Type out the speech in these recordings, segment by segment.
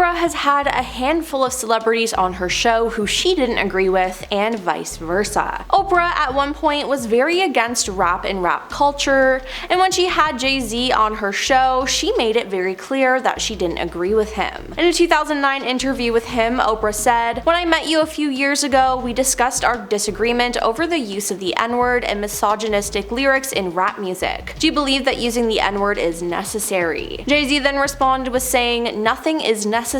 Oprah has had a handful of celebrities on her show who she didn't agree with, and vice versa. Oprah at one point was very against rap and rap culture, and when she had Jay-Z on her show, she made it very clear that she didn't agree with him. In a 2009 interview with him, Oprah said, "When I met you a few years ago, we discussed our disagreement over the use of the N-word and misogynistic lyrics in rap music. Do you believe that using the N-word is necessary?" Jay-Z then responded with saying, "Nothing is necessary,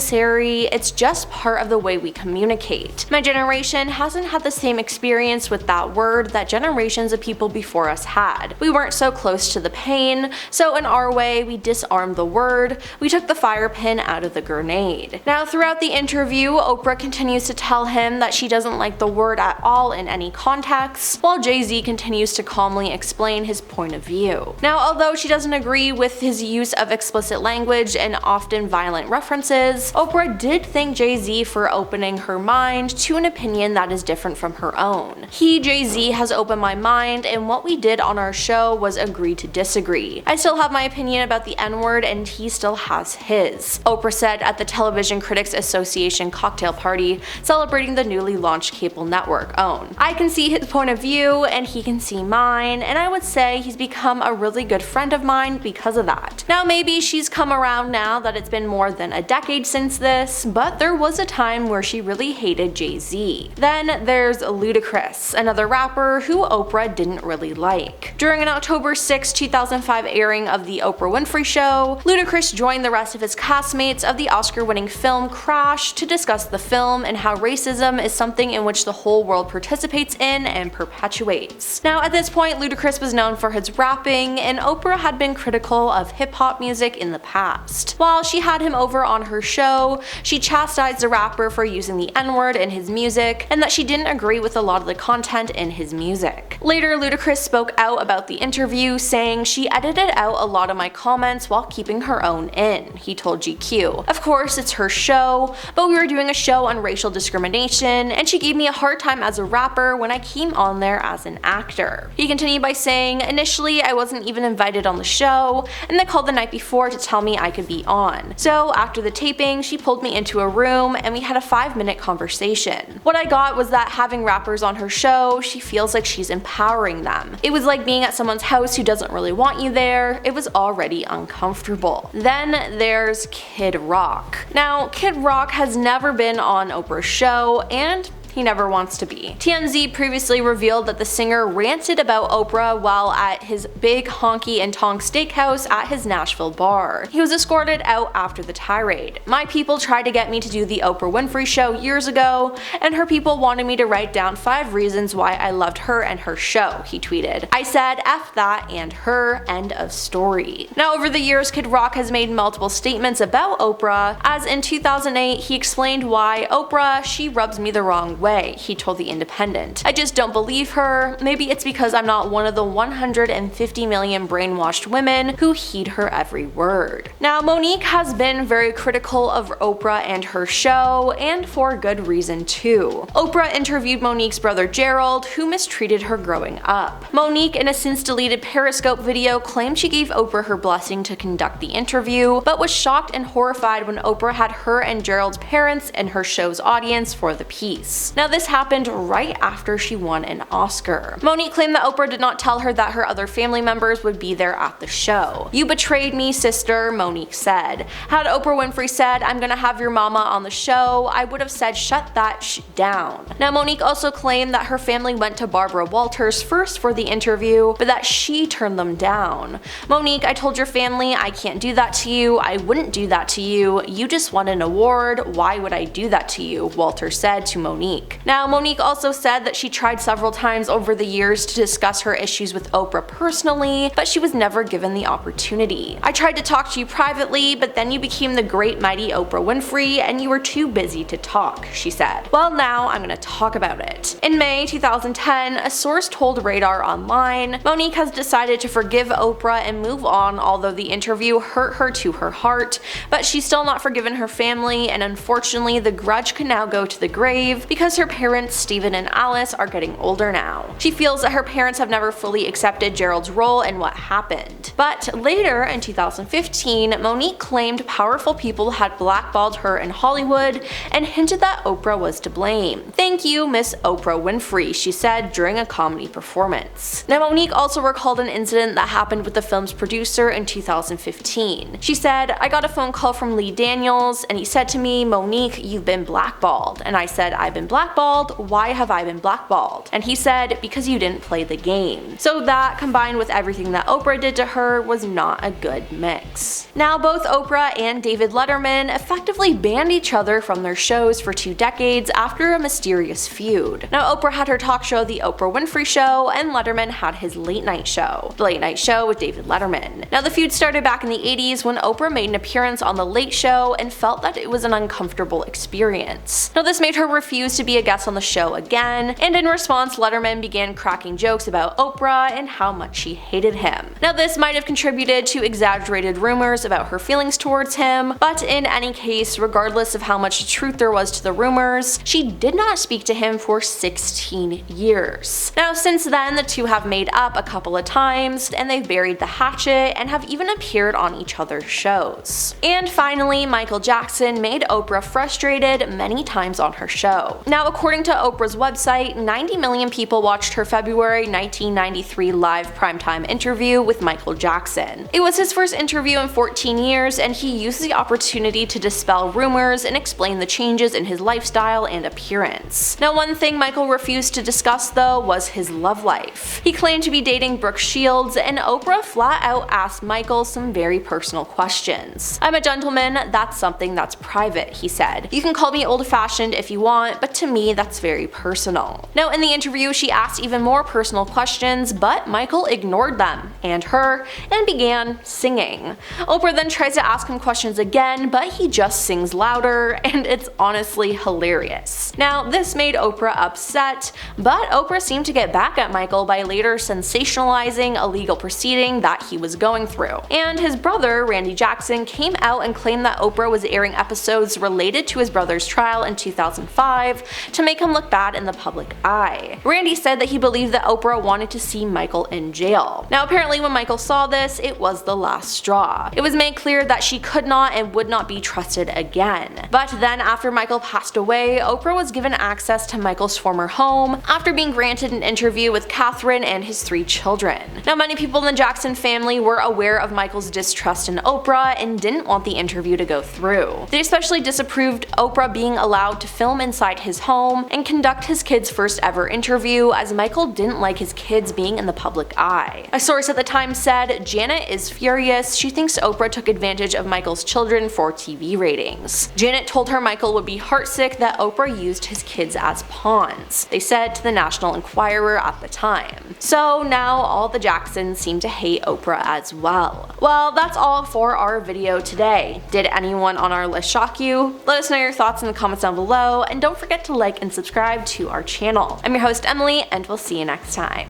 it's just part of the way we communicate. My generation hasn't had the same experience with that word that generations of people before us had. We weren't so close to the pain, so in our way, we disarmed the word, we took the fire pin out of the grenade." Now, throughout the interview, Oprah continues to tell him that she doesn't like the word at all in any context, while Jay-Z continues to calmly explain his point of view. Now, although she doesn't agree with his use of explicit language and often violent references, Oprah did thank Jay-Z for opening her mind to an opinion that is different from her own. "He, Jay-Z, has opened my mind, and what we did on our show was agree to disagree. I still have my opinion about the N-word and he still has his," Oprah said at the Television Critics Association cocktail party celebrating the newly launched cable network OWN. "I can see his point of view and he can see mine, and I would say he's become a really good friend of mine because of that." Now, maybe she's come around now that it's been more than a decade since this, but there was a time where she really hated Jay-Z. Then there's Ludacris, another rapper who Oprah didn't really like. During an October 6, 2005 airing of The Oprah Winfrey Show, Ludacris joined the rest of his castmates of the Oscar-winning film Crash to discuss the film and how racism is something in which the whole world participates in and perpetuates. Now, at this point, Ludacris was known for his rapping, and Oprah had been critical of hip-hop music in the past. While she had him over on her show, she chastised the rapper for using the N-word in his music, and that she didn't agree with a lot of the content in his music. Later, Ludacris spoke out about the interview, saying, "She edited out a lot of my comments while keeping her own in," he told GQ. "Of course, it's her show, but we were doing a show on racial discrimination, and she gave me a hard time as a rapper when I came on there as an actor." He continued by saying, "Initially, I wasn't even invited on the show, and they called the night before to tell me I could be on. So after the taping, she pulled me into a room and we had a 5-minute conversation. What I got was that having rappers on her show, she feels like she's empowering them. It was like being at someone's house who doesn't really want you there. It was already uncomfortable." Then there's Kid Rock. Now, Kid Rock has never been on Oprah's show, and he never wants to be. TMZ previously revealed that the singer ranted about Oprah while at his big honky and tonk steakhouse at his Nashville bar. He was escorted out after the tirade. "My people tried to get me to do the Oprah Winfrey Show years ago, and her people wanted me to write down 5 reasons why I loved her and her show," he tweeted. "I said F that and her, end of story." Now, over the years, Kid Rock has made multiple statements about Oprah, as in 2008 he explained why "Oprah, she rubs me the wrong way," he told The Independent. "I just don't believe her. Maybe it's because I'm not one of the 150 million brainwashed women who heed her every word." Now, Monique has been very critical of Oprah and her show, and for good reason too. Oprah interviewed Monique's brother Gerald, who mistreated her growing up. Monique, in a since deleted Periscope video, claimed she gave Oprah her blessing to conduct the interview, but was shocked and horrified when Oprah had her and Gerald's parents in her show's audience for the piece. Now, this happened right after she won an Oscar. Monique claimed that Oprah did not tell her that her other family members would be there at the show. "You betrayed me, sister," Monique said. "Had Oprah Winfrey said, 'I'm gonna have your mama on the show,' I would have said, 'Shut that down.'" Now, Monique also claimed that her family went to Barbara Walters first for the interview, but that she turned them down. "Monique, I told your family I can't do that to you, I wouldn't do that to you, you just won an award, why would I do that to you?" Walters said to Monique. Now, Monique also said that she tried several times over the years to discuss her issues with Oprah personally, but she was never given the opportunity. "I tried to talk to you privately, but then you became the great mighty Oprah Winfrey and you were too busy to talk," she said. "Well, now I'm gonna talk about it." In May 2010, a source told Radar Online, Monique has decided to forgive Oprah and move on, although the interview hurt her to her heart, but she's still not forgiven her family, and unfortunately the grudge can now go to the grave because because her parents, Stephen and Alice, are getting older now. She feels that her parents have never fully accepted Gerald's role in what happened. But later, in 2015, Monique claimed powerful people had blackballed her in Hollywood and hinted that Oprah was to blame. "Thank you, Miss Oprah Winfrey," she said during a comedy performance. Now, Monique also recalled an incident that happened with the film's producer in 2015. She said, "I got a phone call from Lee Daniels and he said to me, 'Monique, you've been blackballed.' And I said, 'I've been blackballed? Why have I been blackballed?' And he said, 'Because you didn't play the game.' So that, combined with everything that Oprah did to her, was not a good mix." Now, both Oprah and David Letterman effectively banned each other from their shows for 2 decades after a mysterious feud. Now, Oprah had her talk show The Oprah Winfrey Show, and Letterman had his late night show, The Late Night Show with David Letterman. Now, the feud started back in the 80s when Oprah made an appearance on The Late Show and felt that it was an uncomfortable experience. Now, this made her refuse to be a guest on the show again, and in response, Letterman began cracking jokes about Oprah and how much she hated him. Now, this might have contributed to exaggerated rumors about her feelings towards him, but in any case, regardless of how much truth there was to the rumors, she did not speak to him for 16 years. Now, since then, the two have made up a couple of times, and they've buried the hatchet and have even appeared on each other's shows. And finally, Michael Jackson made Oprah frustrated many times on her show. Now, according to Oprah's website, 90 million people watched her February 1993 live primetime interview with Michael Jackson. It was his first interview in 14 years, and he used the opportunity to dispel rumors and explain the changes in his lifestyle and appearance. Now, one thing Michael refused to discuss, though, was his love life. He claimed to be dating Brooke Shields, and Oprah flat out asked Michael some very personal questions. "I'm a gentleman, that's something that's private," he said. "You can call me old-fashioned if you want, but to me that's very personal." Now, in the interview, she asked even more personal questions, but Michael ignored them, and her, and began singing. Oprah then tries to ask him questions again, but he just sings louder, and it's honestly hilarious. Now, this made Oprah upset, but Oprah seemed to get back at Michael by later sensationalizing a legal proceeding that he was going through. And his brother, Randy Jackson, came out and claimed that Oprah was airing episodes related to his brother's trial in 2005 to make him look bad in the public eye. Randy said that he believed that Oprah wanted to see Michael in jail. Now, apparently when Michael saw this, it was the last straw. It was made clear that she could not and would not be trusted again. But then, after Michael passed away, Oprah was given access to Michael's former home after being granted an interview with Catherine and his 3 children. Now, many people in the Jackson family were aware of Michael's distrust in Oprah and didn't want the interview to go through. They especially disapproved Oprah being allowed to film inside his home and conduct his kids' first ever interview, as Michael didn't like his kids being in the public eye. A source at the time said, "Janet is furious. She thinks Oprah took advantage of Michael's children for TV ratings. Janet told her Michael would be heartsick that Oprah used his kids as pawns," they said to the National Enquirer at the time. So now all the Jacksons seem to hate Oprah as well. Well, that's all for our video today. Did anyone on our list shock you? Let us know your thoughts in the comments down below, and don't forget to like and subscribe to our channel. I'm your host Emily, and we'll see you next time.